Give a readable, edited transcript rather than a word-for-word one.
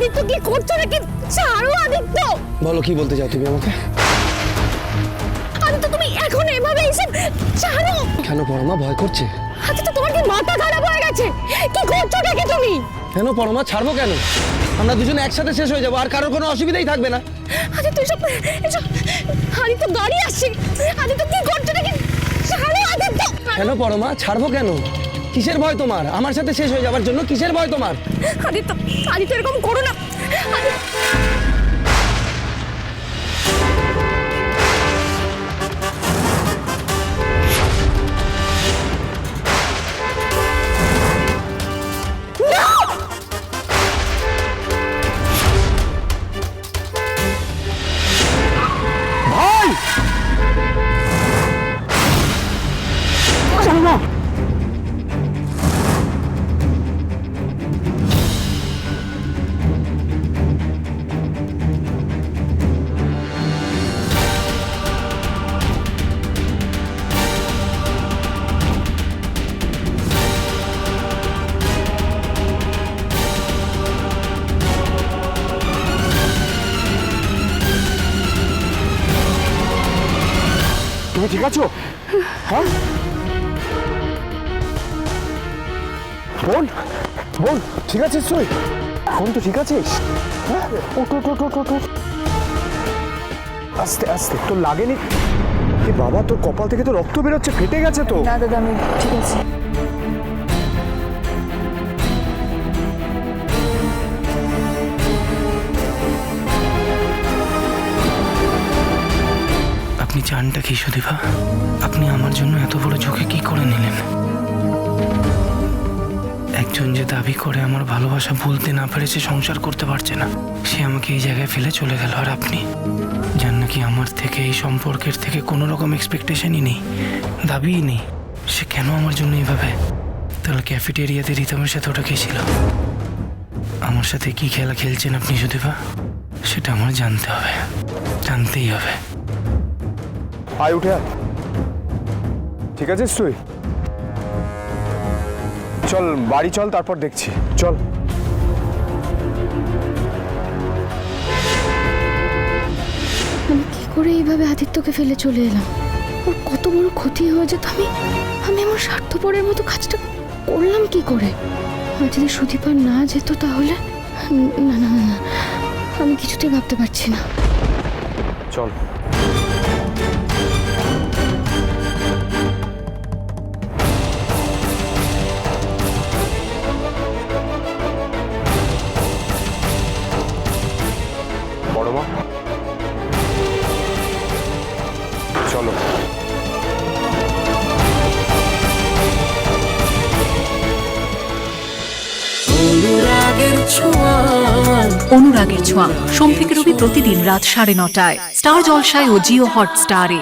আদিত্য কি করছো নাকি? ছাড়ো আদিত্য। বলো কি বলতে চাও তুমি আমাকে? আদিত্য তুমি এখন এভাবে এসে ছাড়ো। কেন পরমা ভয় করছে? আদিত্য তোমার কি মাথা খারাপ হয়ে গেছে? কি করছো নাকি তুমি? কেন পরমা ছাড়বো কেন? আমরা দুজনে একসাথে শেষ হয়ে যাবো, আর কারোর কোনো অসুবিধাই থাকবে না। আদিত্য এসব আদিত্য গাড়ি আসছে। আদিত্য কি করছো নাকি? ছাড়ো আদিত্য। কেন পরমা ছাড়বো কেন? কিসের ভয় তোমার? আমার সাথে শেষ হয়ে যাবার জন্য কিসের ভয় তোমার? আদিত্য আদিত্য এরকম করো না। ভাই তুমি ঠিক আছো? হ্যাঁ বোন, বোন ঠিক আছিস তুই? বোন তো ঠিক আছিস? হ্যাঁ ওঠ ওঠ ওঠ ওঠ ওঠ। আস্তে আস্তে, তোর লাগেনি? এ বাবা, তোর কপাল থেকে তো রক্ত বেরোচ্ছে, ফেটে গেছে তো। না দাদা, আমি ঠিক আছে। আপনি চানটা কি সুদীপা? আপনি আমার জন্য এত বড় ঝুঁকি কি করে নিলেন? একজন যে দাবি করে আমার ভালোবাসা ভুলতে না পেরেছে, সংসার করতে পারছে না, সে আমাকে এই জায়গায় ফেলে চলে গেল। আর আপনি যার নাকি আমার থেকে, এই সম্পর্কের থেকে কোনো রকম এক্সপেকটেশনই নেই, দাবিই নেই, সে কেন আমার জন্য এইভাবে? তাহলে ক্যাফেটেরিয়াতে রিতমের সাথে ওটা কে ছিল? আমার সাথে কি খেলা খেলছেন আপনি সুদীপা? সেটা আমার জানতে হবে, জানতেই হবে। আয় উঠে আয়। ঠিক আছিস তুই? চল বাড়ি চল, তারপর দেখছি। চল। আমি কি করে এইভাবে আদিত্যকে ফেলে চলে এলাম? ওর কত বড় ক্ষতি হয়ে যেত। আমি আমার স্বার্থপরের মতো কাজটা করলাম কি করে? আর যদি সুদীপার না যেত তাহলে? না না না, আমি কিছুতেই ভাবতে পারছি না। চল। বড় মা চলো। অনুরাগের ছোঁয়া সোম থেকে রবি প্রতিদিন রাত 9:30টায় স্টার জলসায় ও জিও হটস্টারে।